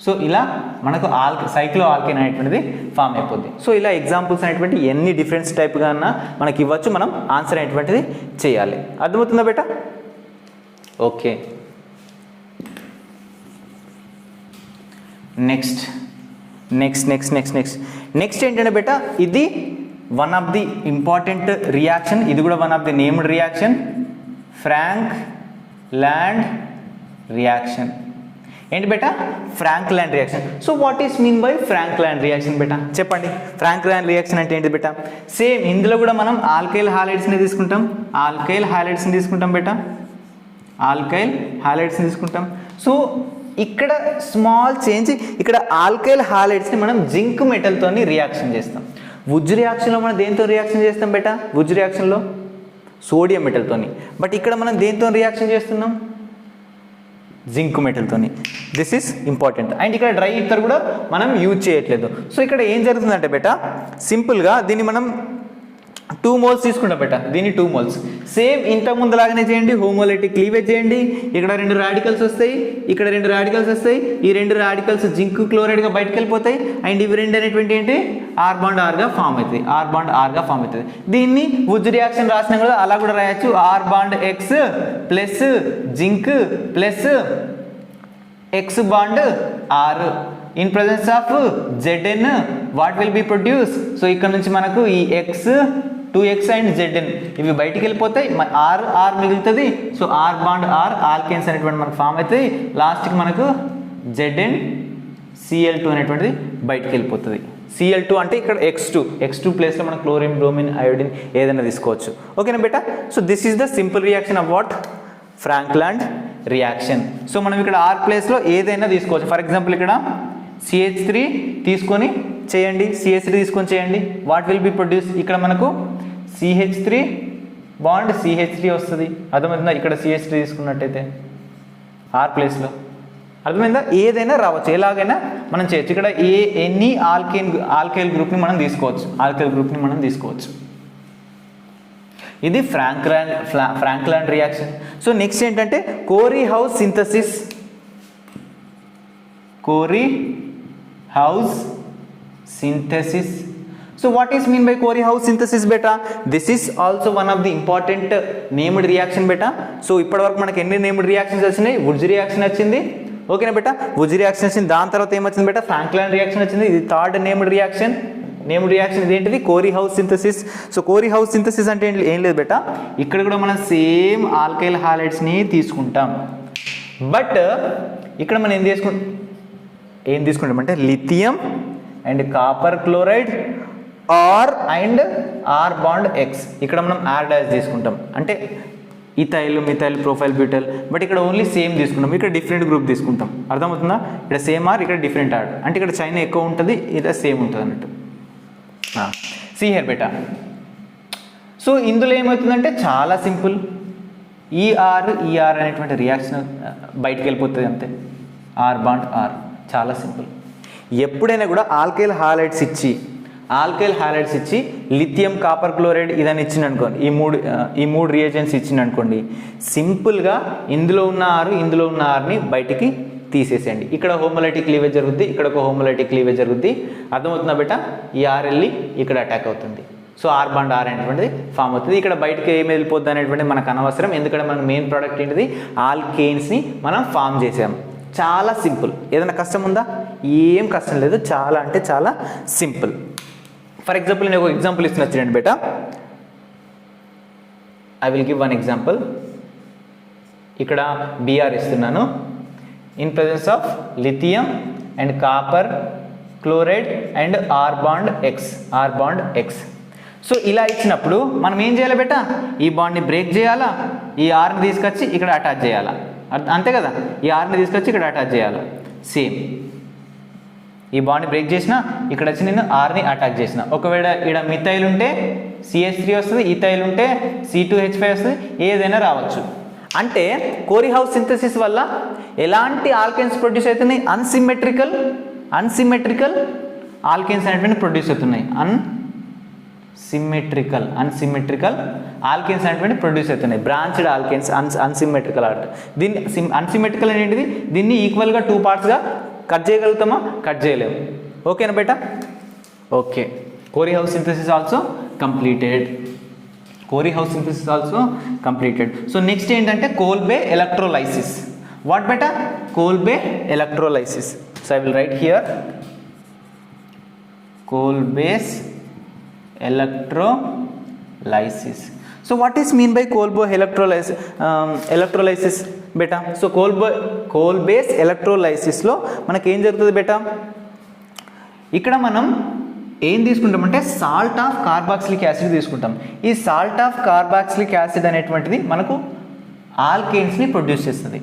సో ఇలా మనకు సైక్లో ఆల్కేన్ అనేటువంటిది ఫామ్ అయిపోద్ది. సో ఇలా ఎగ్జాంపుల్స్ అనేటువంటి ఎన్ని డిఫరెన్స్ టైప్గా అన్నా మనకి ఇవ్వచ్చు, మనం ఆన్సర్ అనేటువంటిది చేయాలి. అర్థమవుతుందా బేటా? ఓకే, నెక్స్ట్ ఏంటంటే బేటా, ఇది one of the important reaction. ఇది కూడా one of the named reaction, Frankland reaction. ఏంటి బేటా, Frankland reaction. So what is mean by Frankland reaction బేటా, చెప్పండి. ఫ్రాంక్ ల్యాండ్ రియాక్షన్ అంటే ఏంటి బేటా? సేమ్ ఇందులో కూడా మనం ఆల్కైల్ హాలైడ్స్ని తీసుకుంటాం, ఆల్కైల్ హాలైడ్స్ని తీసుకుంటాం బేటా, ఆల్కైల్ హాలైడ్స్ని తీసుకుంటాం. సో ఇక్కడ స్మాల్ చేంజ్, ఇక్కడ ఆల్కైల్ హాలైడ్స్ని మనం జింక్ మెటల్తోని రియాక్షన్ చేస్తాం. వుజ్ రియాక్షన్లో మనం దేంతో రియాక్షన్ చేస్తాం బేటా? వుజ్ రియాక్షన్లో సోడియం మెటల్తోని. బట్ ఇక్కడ మనం దేంతో రియాక్షన్ చేస్తున్నాం? జింక్ మెటల్తోని. This is important. అండ్ ఇక్కడ డ్రై ఈథర్ కూడా మనం యూజ్ చేయట్లేదు. సో ఇక్కడ ఏం జరుగుతుందంటే బేటా, సింపుల్గా దీన్ని మనం 2 moles తీసుకుంటాం బేటా, దీన్ని 2 moles. సేమ్ ఇంతకు ముందు లాగానే చేయండి, హోమోలైటిక్ క్లీవేజ్ చేయండి. ఇక్కడ 2 రాడికల్స్ వస్తాయి, ఇక్కడ 2 రాడికల్స్ వస్తాయి. ఈ 2 రాడికల్స్ జింక్ క్లోరైడ్గా బయటకు వెళ్ళిపోతాయి. అండ్ ఇవి 2 అనేటువంటి ఏంటి, R bond Rగా ఫామ్ అవుతుంది, R bond Rగా ఫామ్ అవుతుంది. దీన్ని వుజ్ రియాక్షన్ రాసినా కూడా అలా కూడా రాయొచ్చు, R bond X plus zinc plus X bond R in presence of Zn what will be produce. So ఇక్కడ నుంచి మనకు ఈ X 2X అండ్ Zn ఇవి బయటికి వెళ్ళిపోతాయి, R మిగులుతుంది. So R bond R alkanes అనేటువంటి మనకు ఫామ్ అవుతుంది. లాస్ట్కి మనకు ZnCl2 అనేటువంటిది బయటికి వెళ్ళిపోతుంది. Cl2 అంటే ఇక్కడ X2 ప్లేస్లో మనం క్లోరిన్, బ్రోమిన్, అయోడిన్ ఏదైనా తీసుకోవచ్చు. ఓకేనా బేటా? So this is the simple reaction of what, Frankland reaction. So మనం ఇక్కడ R ప్లేస్లో ఏదైనా తీసుకోవచ్చు. ఫర్ ఎగ్జాంపుల్ ఇక్కడ CH3 తీసుకొని చేయండి, CH3 తీసుకొని చేయండి. వాట్ విల్ బి ప్రొడ్యూస్, ఇక్కడ మనకు CH3 బాండ్ CH3 వస్తుంది. అర్థమైందా? ఇక్కడ CH3 తీసుకున్నట్టయితే R ప్లేస్లో, అర్థమైందా? ఏదైనా రావచ్చు, ఎలాగైనా మనం చేయొచ్చు. ఇక్కడ ఎనీ ఆల్కైల్ గ్రూప్ని మనం తీసుకోవచ్చు, ఇది Frankland reaction. So next ఏంటంటే Corey House synthesis. So what is mean by Corey House synthesis beta? This is also one of the important named reaction beta. So ఇప్పటివరకు మనకి ఎన్ని named reactions వచ్చినాయి? వుడ్జ్ reaction వచ్చింది, ఓకేనా బేటా? Wurtz reaction వచ్చింది. దాని తర్వాత ఏమొచ్చింది బేటా? ఫ్రాంక్ ల్యాండ్ రియాక్షన్ వచ్చింది. ఇది థర్డ్ నేమ్డ్ రియాక్షన్. ఇదేంటిది? Corey House synthesis. So Corey House synthesis అంటే ఏం లేదు బేటా, ఇక్కడ కూడా మనం సేమ్ ఆల్కైల్ హాలైడ్స్ని తీసుకుంటాం. బట్ ఇక్కడ మనం ఏం తీసుకుంటాం అంటే lithium and copper chloride and R bond X. ఇక్కడ మనం ఆర్ డాష్ తీసుకుంటాం, అంటే ethyl, methyl, propyl, butyl. But ఇక్కడ ఓన్లీ సేమ్ తీసుకుంటాం, ఇక్కడ డిఫరెంట్ గ్రూప్ తీసుకుంటాం. అర్థమవుతుందా? ఇక్కడ సేమ్ ఆర్, ఇక్కడ డిఫరెంట్ ఆర్. అంటే ఇక్కడ చైనా ఎక్కువ ఉంటుంది, ఇక్కడ సేమ్ ఉంటుంది అన్నట్టు. See here beta. సో ఇందులో ఏమవుతుందంటే చాలా సింపుల్, ఈఆర్ అనేటువంటి రియాక్షన్ బయటికి వెళ్ళిపోతుంది అంతే. ఆర్ బాండ్ ఆర్, చాలా సింపుల్. ఎప్పుడైనా కూడా ఆల్కైల్ హాలైడ్స్ ఇచ్చి లిథియం, కాపర్ క్లోరైడ్ ఇదని ఇచ్చింది అనుకోండి, ఈ మూడు రియేజెంట్స్ ఇచ్చింది అనుకోండి, సింపుల్గా ఇందులో ఉన్న ఆర్ని బయటికి తీసేసేయండి. ఇక్కడ హోమోలైటిక్ క్లీవేజ్ జరుగుద్ది, ఇక్కడ ఒక హోమోలైటిక్ క్లీవేజ్ జరుగుద్ది. అర్థమవుతుందా బేటా? ఈ ఆర్ వెళ్ళి ఇక్కడ అటాక్ అవుతుంది. సో ఆర్ బాండ్ ఆర్ అనేటువంటిది ఫామ్ అవుతుంది. ఇక్కడ బయటకి ఏమి వెళ్ళిపోద్ది అనేటువంటిది మనకు అనవసరం, ఎందుకంటే మన మెయిన్ ప్రోడక్ట్ ఏంటిది? ఆల్కేన్స్ని మనం ఫామ్ చేసాం. చాలా సింపుల్. ఏదైనా కష్టం ఉందా? ఏం కష్టం లేదు, చాలా అంటే చాలా సింపుల్. ఫర్ ఎగ్జాంపుల్ నేను ఒక ఎగ్జాంపుల్ ఇస్తున్నా చూడండి బేటా. I will give one example. ఇక్కడ Br ఇస్తున్నాను. In presence of lithium and copper chloride and R bond X. సో ఇలా ఇచ్చినప్పుడు మనం ఏం చేయాలి బేటా, ఈ బాండ్ని బ్రేక్ చేయాలా, ఈ Rని తీసుకొచ్చి ఇక్కడ అటాచ్ చేయాలా, అంతే కదా. ఈ Rని తీసుకొచ్చి ఇక్కడ అటాచ్ చేయాలా. సేమ్ ఈ బాండ్ని బ్రేక్ చేసిన, ఇక్కడ వచ్చి నేను Rని అటాచ్ చేసిన. ఒకవేళ ఇక్కడ మిథైల్ ఉంటే CH3 వస్తుంది, ఈథైల్ ఉంటే C2H5 వస్తుంది, ఏదైనా రావచ్చు. అంటే కోరీ హౌస్ సింథసిస్ వల్ల ఎలాంటి ఆల్కేన్స్ ప్రొడ్యూస్ అవుతున్నాయి, అన్సిమెట్రికల్ ఆల్కేన్స్ అనేటువంటి ప్రొడ్యూస్ అవుతున్నాయి. అన్సిమెట్రికల్ ఆల్కేన్స్ అనేటువంటి ప్రొడ్యూస్ అవుతున్నాయి. బ్రాంచ్డ్ ఆల్కేన్స్ అన్సిమెట్రికల్ దీన్ని అన్సిమెట్రికల్ అనేటిది, దీన్ని ఈక్వల్గా 2 పార్ట్స్గా కట్ చేయగలుగుతామా, కట్ చేయలేము. ఓకేనా బేటా? Okay. Corey House synthesis also completed. So next ఏంటంటే కోల్బే ఎలక్ట్రోలైసిస్. వాట్ బేటా? Kolbe electrolysis. So I will write here Kolbe's electrolysis. So what is mean by Kolbe electrolysis beta? So Kolbe's electrolysis లో మనకి ఏం జరుగుతుంది బేటా, ఇక్కడ మనం ఏం తీసుకుంటామంటే సాల్ట్ ఆఫ్ కార్బాక్సిలిక్ యాసిడ్ తీసుకుంటాం. ఈ సాల్ట్ ఆఫ్ కార్బాక్సిలిక్ యాసిడ్ అనేటువంటిది మనకు ఆల్కేన్స్ని ప్రొడ్యూస్ చేస్తుంది.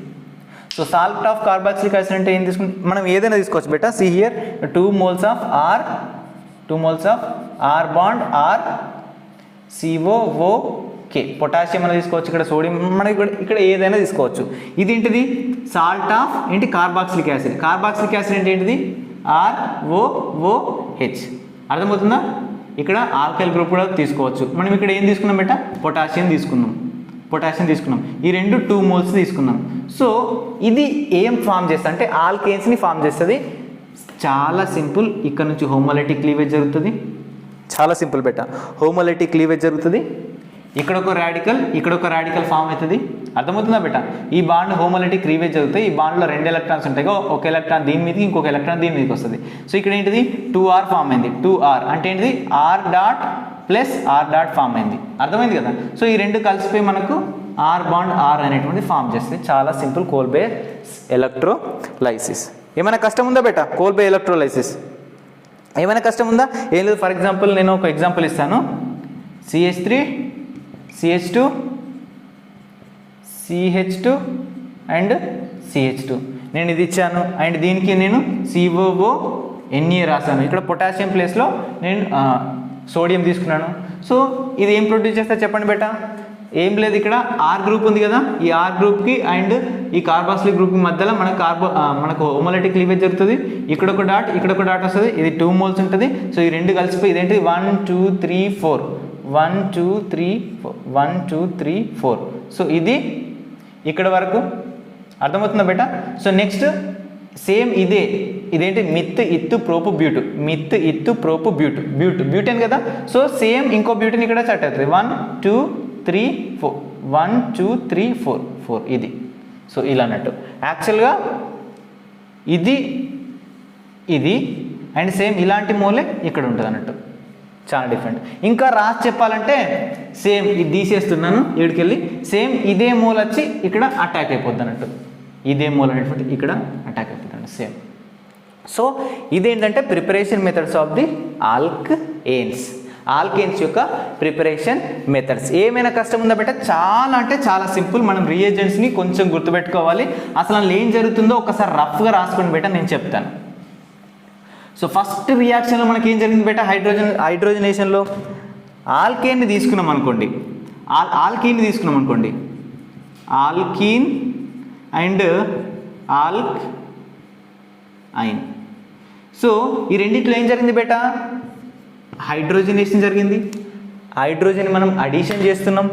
So salt of carboxylic acid అంటే ఏం తీసుకుంటాం, మనం ఏదైనా తీసుకోవచ్చు బేటా. See here 2 moles of R bond R COOK. Potassium అనేది తీసుకోవచ్చు, ఇక్కడ సోడియం, మనకి ఇక్కడ ఏదైనా తీసుకోవచ్చు. ఇదేంటిది సాల్ట్ ఆఫ్ ఏంటి, కార్బాక్సిలిక్ యాసిడ్. కార్బాక్సిలిక్ యాసిడ్ అంటే ఏంటిది ROOH. అర్థమవుతుందా? ఇక్కడ ఆల్కైల్ గ్రూప్ కూడా తీసుకోవచ్చు. మనం ఇక్కడ ఏం తీసుకున్నాం బేటా, పొటాషియం తీసుకున్నాం. ఈ రెండు 2 moles తీసుకున్నాం. సో ఇది ఏం ఫామ్ చేస్తుంది అంటే ఆల్కేన్స్ని ఫామ్ చేస్తుంది. చాలా సింపుల్. ఇక్కడ నుంచి హోమోలైటిక్ క్లీవేజ్ జరుగుతుంది. చాలా సింపుల్ బేటా, హోమోలైటిక్ క్లీవేజ్ జరుగుతుంది. ఇక్కడ ఒక రాడికల్ ఫామ్ అవుతుంది. అర్థమవుతుందా బేటా? ఈ బాండ్ హోమోలైటిక్ క్లీవేజ్ జరుగుతాయి. ఈ బాండ్లో 2 electrons ఉంటాయి. ఒక ఎలక్ట్రాన్ దీని మీదకి, ఇంకొక ఎలక్ట్రాన్ దీని మీదకి వస్తుంది. సో ఇక్కడ ఏంటిది 2R ఫామ్ అయింది. 2R అంటే ఏంటిది R dot plus R dot form అయింది. అర్థమైంది కదా? సో ఈ రెండు కలిసిపోయి మనకు R బాండ్ R అనేటువంటి ఫామ్ చేస్తుంది. చాలా సింపుల్ కోల్బే ఎలక్ట్రోలైసిస్. ఏమైనా కష్టం ఉందా బేటా కోల్బే ఎలక్ట్రోలైసిస్? ఏమైనా కష్టం ఉందా? ఏం లేదు. ఫర్ ఎగ్జాంపుల్ నేను ఒక ఎగ్జాంపుల్ ఇస్తాను. CH3 CH2 CH2 and CH2 నేను ఇది ఇచ్చాను. అండ్ దీనికి నేను COONA రాశాను. ఇక్కడ పొటాషియం ప్లేస్లో నేను సోడియం తీసుకున్నాను. సో ఇది ఏం ప్రొడ్యూస్ చేస్తా చెప్పండి బేటా? ఏం లేదు, ఇక్కడ R గ్రూప్ ఉంది కదా, ఈ R గ్రూప్కి అండ్ ఈ కార్బాక్సిలిక్ గ్రూప్కి మధ్యలో మనకు హోమోలైటిక్ క్లీవేజ్ జరుగుతుంది. ఇక్కడ ఒక డాట్ వస్తుంది. ఇది 2 moles ఉంటుంది. సో ఈ రెండు కలిసిపోయి ఇదేంటి 1 2 3 4 1 2 3 4 1 2 3 4. సో ఇది ఇక్కడ వరకు. అర్థమవుతుందా బేటా? సో నెక్స్ట్ సేమ్ ఇదేంటి మిత్ ఇత్తు ప్రోపు బ్యూటెన్ కదా. సో సేమ్ ఇంకో బ్యూటెన్ ఇక్కడ సెట్ అవుతుంది. 1 2 3 4 1 2 3 4 ఇది. సో ఇలా అన్నట్టు యాక్చువల్గా ఇది అండ్ సేమ్ ఇలాంటి మూలే ఇక్కడ ఉంటుంది అన్నట్టు. చాలా డిఫరెంట్. ఇంకా రాసి చెప్పాలంటే సేమ్ ఇది తీసేస్తున్నాను ఇక్కడికెళ్ళి. సేమ్ ఇదే మూల వచ్చి ఇక్కడ అటాక్ అయిపోద్ది అన్నట్టు. ఇదే మూల అనేటువంటి ఇక్కడ అటాక్ అయిపోతుంది సేమ్. సో ఇదేంటంటే preparation methods of the alkanes యొక్క ప్రిపరేషన్ మెథడ్స్. ఏమైనా కష్టం ఉందా బేటా? చాలా అంటే చాలా సింపుల్. మనం రియేజెంట్స్ని కొంచెం గుర్తుపెట్టుకోవాలి. అసలు అందులో ఏం జరుగుతుందో ఒకసారి రఫ్గా రాసుకొని బేటా నేను చెప్తాను. సో ఫస్ట్ రియాక్షన్లో మనకి ఏం జరిగింది బేటా? హైడ్రోజనేషన్లో ఆల్కేన్ని తీసుకున్నాం అనుకోండి. Alkyne and alkyne. సో ఈ రెండిట్లో ఏం జరిగింది బేటా? హైడ్రోజనేషన్ జరిగింది. హైడ్రోజన్ మనం అడిషన్ చేస్తున్నాం.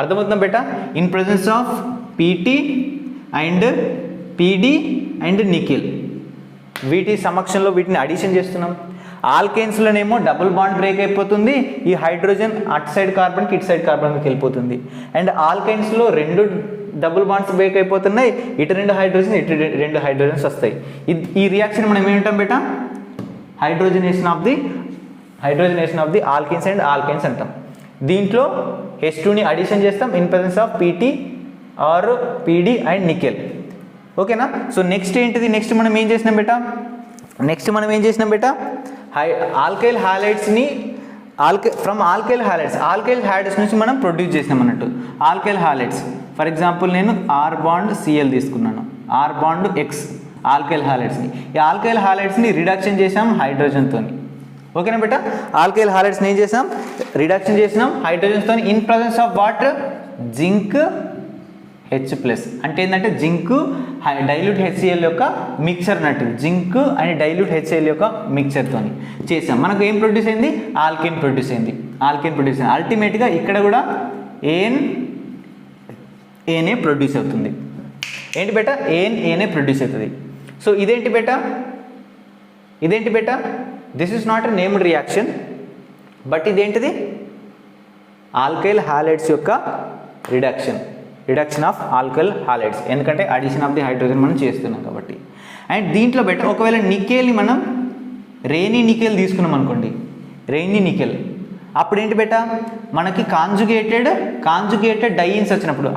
అర్థమవుతుందా బేటా? In presence of PT and PD and nickel. వీటి సమక్షంలో వీటిని అడిషన్ చేస్తున్నాం. ఆల్కేన్స్లోనేమో డబుల్ బాండ్ బ్రేక్ అయిపోతుంది. ఈ హైడ్రోజన్ అటు సైడ్ కార్బన్కి ఇటు సైడ్ కార్బన్కి వెళ్ళిపోతుంది. అండ్ ఆల్కైన్స్లో 2 డబుల్ బాండ్స్ బ్రేక్ అయిపోతున్నాయి. ఇటు 2 హైడ్రోజన్, ఇటు 2 హైడ్రోజన్స్ వస్తాయి. ఈ రియాక్షన్ మనం ఏమంటాం బేటా? Hydrogenation of the alkenes and alkynes అంటాం. దీంట్లో H2ని అడిషన్ చేస్తాం in presence of PT or PD and nickel. ఓకేనా. సో నెక్స్ట్ ఏంటిది, నెక్స్ట్ మనం ఏం చేసినాం బేటా, ఆల్కైల్ హాలైడ్స్ని ఫ్రమ్ ఆల్కైల్ హ్యాలైడ్స్ నుంచి మనం ప్రొడ్యూస్ చేసినాం అన్నట్టు. ఆల్కైల్ హ్యాలైడ్స్ ఫర్ ఎగ్జాంపుల్ నేను ఆర్ బాండ్ సిఎల్ తీసుకున్నాను, ఆర్ బాండ్ ఎక్స్ ఆల్కైల్ హ్యాలైడ్స్ని. ఈ ఆల్కైల్ హ్యాలైడ్స్ని రిడక్షన్ చేసాం హైడ్రోజన్తో. ఓకేనా బేటా. ఆల్కైల్ హ్యాలైడ్స్ని ఏం చేసాం, రిడక్షన్ చేసినాం హైడ్రోజన్స్తో in presence of water zinc H+. అంటే ఏంటంటే జింక్ డైల్యూట్ HCl యొక్క మిక్చర్ అన్నట్టు, జింక్ అండ్ డైల్యూట్ HCl యొక్క మిక్చర్తో చేసాం. మనకు ఏం ప్రొడ్యూస్ అయింది, ఆల్కేన్ ప్రొడ్యూస్ అయింది. అల్టిమేట్గా ఇక్కడ కూడా ఏనే ప్రొడ్యూస్ అవుతుంది. ఏంటి బేటా, ఏనే ప్రొడ్యూస్ అవుతుంది. సో ఇదేంటి బేటా, this is not a named reaction, but ఇదేంటిది ఆల్కైల్ హాలైడ్స్ యొక్క రిడక్షన్ ఆఫ్ ఆల్కైల్ హాలైడ్స్, ఎందుకంటే అడిషన్ ఆఫ్ ది హైడ్రోజన్ మనం చేస్తున్నాం కాబట్టి. అండ్ దీంట్లో బెటర్ ఒకవేళ నికెల్ని మనం రేనీ నికెల్ తీసుకున్నాం అనుకోండి, అప్పుడు ఏంటి బేటా, మనకి కాంజుగేటెడ్ డైయిన్స్ వచ్చినప్పుడు,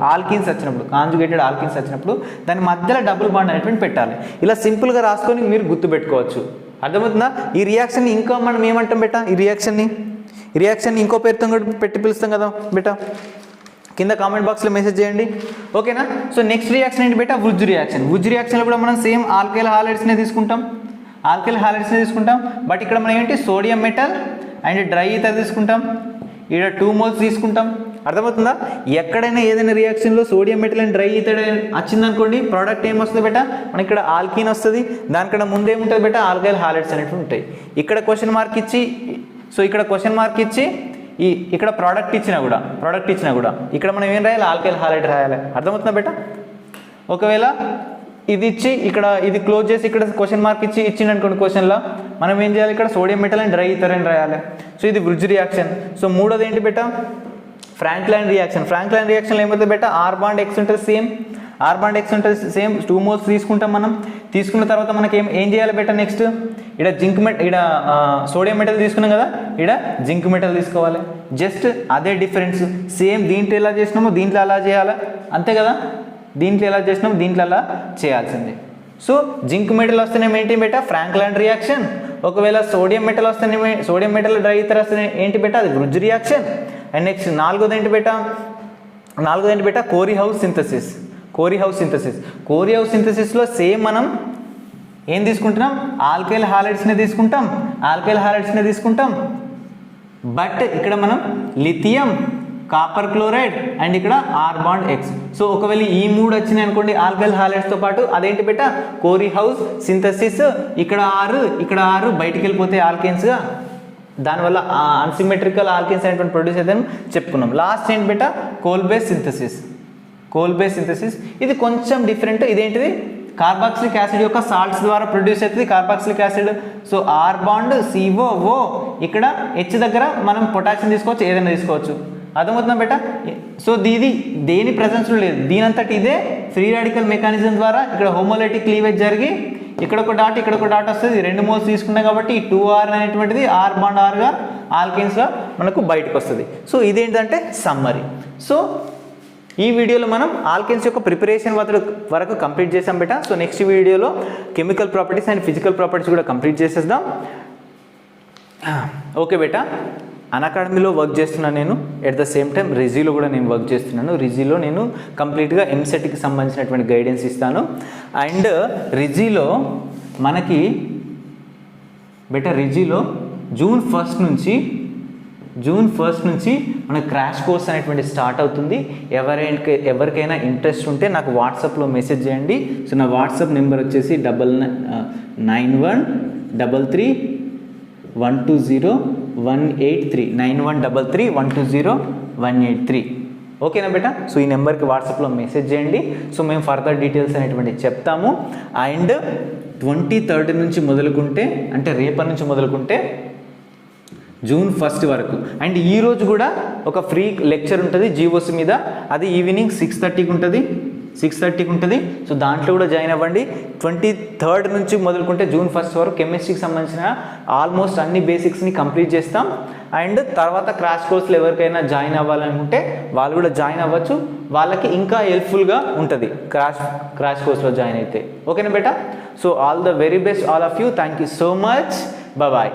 కాంజుగేటెడ్ ఆల్కిన్స్ వచ్చినప్పుడు దాని మధ్యలో డబుల్ బాండ్ అనేటువంటి పెట్టాలి. ఇలా సింపుల్గా రాసుకొని మీరు గుర్తుపెట్టుకోవచ్చు. అర్థమవుతుందా. ఈ రియాక్షన్ ఇంకా మనం ఏమంటాం బేటా, ఈ రియాక్షన్ ఇంకో పేరుతో కూడా పెట్టి పిలుస్తాం కదా బేటా. కింద కామెంట్ బాక్స్లో మెసేజ్ చేయండి. ఓకేనా. సో నెక్స్ట్ రియాక్షన్ ఏంటి బేటా, వుజ్ రియాక్షన్లో కూడా మనం సేమ్ ఆల్కైల్ హాలైడ్స్నే తీసుకుంటాం, బట్ ఇక్కడ మనం ఏంటి sodium metal and dry ether తీసుకుంటాం. ఇక్కడ 2 moles తీసుకుంటాం. అర్థమవుతుందా. ఎక్కడైనా ఏదైనా రియాక్షన్లో sodium metal and dry ether వచ్చిందనుకోండి, ప్రోడక్ట్ ఏమొస్తుంది బేటా, మనకి ఇక్కడ ఆల్కీన్ వస్తుంది. దానికన్నా ముందేముంటుంది బేటా, ఆల్కైల్ హాలైడ్స్ అనేవి ఉంటాయి. ఇక్కడ క్వశ్చన్ మార్క్ ఇచ్చి ఇక్కడ ప్రోడక్ట్ ఇచ్చినా కూడా ఇక్కడ మనం ఏం రాయాలి, ఆల్కైల్ హాలైడ్ రాయాలి. అర్థమవుతుందా బేటా. ఒకవేళ ఇది ఇచ్చి ఇక్కడ ఇది క్లోజ్ చేసి ఇక్కడ క్వశ్చన్ మార్క్ ఇచ్చింది అనుకోండి క్వశ్చన్లో, మనం ఏం చేయాలి, ఇక్కడ sodium metal and dry ether అని రాయాలి. సో ఇది బ్రిడ్జ్ రియాక్షన్. సో మూడోది ఏంటి బేటా, ఫ్రాంక్లైన్ రియాక్షన్లో ఏమవుతుంది బేటా, ఆర్ బాండ్ ఎక్స్ ఉంటుంది సేమ్ 2 moles తీసుకుంటాం మనం. తీసుకున్న తర్వాత మనకి ఏం చేయాలి బేటా, నెక్స్ట్ ఇక్కడ సోడియం మెటల్ తీసుకున్నాం కదా, ఇక్కడ జింక్ మెటల్ తీసుకోవాలి. జస్ట్ అదే డిఫరెన్స్, సేమ్ దీంట్లో ఎలా చేసినామో దీంట్లో అలా చేయాలి, అంతే కదా. దీంట్లో ఎలా చేసినామో దీంట్లో అలా చేయాల్సిందే. సో జింక్ మెటల్ వస్తేనే ఏంటి బేటా, ఫ్రాంక్లైన్ రియాక్షన్. ఒకవేళ సోడియం మెటల్ డ్రై ఈథర్ వస్తేనే ఏంటి బేటా, అది బ్రిడ్జ్ రియాక్షన్. అండ్ నెక్స్ట్ నాలుగోది ఏంటి బేటా, కోరీ హౌస్ సింథసిస్లో సేమ్ మనం ఏం తీసుకుంటున్నాం, ఆల్కైల్ హాలైడ్స్నే తీసుకుంటాం. బట్ ఇక్కడ మనం లిథియం, కాపర్ క్లోరైడ్ అండ్ ఇక్కడ ఆర్ బాండ్ ఎక్స్. సో ఒకవేళ ఈ 3 వచ్చినాయి అనుకోండి ఆల్కైల్ హాలైడ్స్తో పాటు, అదేంటి బేటా, కోరీ హౌస్ సింథసిస్. ఇక్కడ 6 బయటికి వెళ్ళిపోతే ఆల్కేన్స్గా, దానివల్ల అన్సిమెట్రికల్ ఆల్కేన్స్ అనేటువంటి ప్రొడ్యూస్ అయితే చెప్పుకున్నాం. లాస్ట్ ఏంటి బేటా, కోల్ బేస్ సింథసిస్. ఇది కొంచెం డిఫరెంట్. ఇదేంటిది, కార్బాక్సిలిక్ యాసిడ్ యొక్క సాల్ట్స్ ద్వారా ప్రొడ్యూస్ అవుతుంది carboxylic acid. So R bond COO, ఇక్కడ H దగ్గర మనం పొటాషియం తీసుకోవచ్చు, ఏదైనా తీసుకోవచ్చు. అర్థమవుతుందా బేటా. సో ఇది దేని ప్రెజెన్స్లో లేదు, దీనంతటి ఇదే ఫ్రీ రాడికల్ మెకానిజం ద్వారా ఇక్కడ హోమోలైటిక్ క్లీవేజ్ జరిగి ఇక్కడ ఒక డాట్ వస్తుంది. 2 moles తీసుకున్నాం కాబట్టి ఈ 2R అనేటువంటిది ఆర్ బాండ్ ఆర్గా ఆల్కేన్స్గా మనకు బయటకు వస్తుంది. సో ఇదేంటంటే సమ్మరీ. సో ఈ వీడియోలో మనం ఆల్కేన్స్ యొక్క ప్రిపరేషన్ వరకు కంప్లీట్ చేసాం బేటా. సో నెక్స్ట్ వీడియోలో chemical properties and physical properties కూడా కంప్లీట్ చేసేద్దాం. ఓకే బేటా. అన్అకాడమీలో వర్క్ చేస్తున్నాను నేను, ఎట్ ద సేమ్ టైం రిజీలో కూడా నేను వర్క్ చేస్తున్నాను. రిజీలో నేను కంప్లీట్గా ఎంసెట్కి సంబంధించినటువంటి గైడెన్స్ ఇస్తాను. అండ్ రిజీలో మనకి బేటా, జూన్ ఫస్ట్ నుంచి మన క్రాష్ కోర్స్ అనేటువంటి స్టార్ట్ అవుతుంది. ఎవరికైనా ఇంట్రెస్ట్ ఉంటే నాకు వాట్సాప్లో మెసేజ్ చేయండి. సో నా వాట్సాప్ నెంబర్ వచ్చేసి 9133120183 9133120183. ఓకేనా బేటా. సో ఈ నెంబర్కి వాట్సాప్లో మెసేజ్ చేయండి. సో మేము ఫర్దర్ డీటెయిల్స్ అనేటువంటివి చెప్తాము. అండ్ 23rd నుంచి మొదలుకుంటే, అంటే రేపటి నుంచి మొదలుకుంటే జూన్ 1st వరకు. అండ్ ఈరోజు కూడా ఒక ఫ్రీ లెక్చర్ ఉంటుంది GOC మీద, అది ఈవినింగ్ 6:30కి ఉంటుంది. 6:30కి ఉంటుంది. సో దాంట్లో కూడా జాయిన్ అవ్వండి. 23rd నుంచి మొదలుకుంటే June 1st వరకు కెమిస్ట్రీకి సంబంధించిన ఆల్మోస్ట్ అన్ని బేసిక్స్ని కంప్లీట్ చేస్తాం. అండ్ తర్వాత క్రాష్ కోర్స్లో ఎవరికైనా జాయిన్ అవ్వాలనుకుంటే వాళ్ళు కూడా జాయిన్ అవ్వచ్చు. వాళ్ళకి ఇంకా హెల్ప్ఫుల్గా ఉంటుంది క్రాష్ కోర్స్లో జాయిన్ అయితే. ఓకేనా బేటా? So all the very best all of you. Thank you so much. Bye.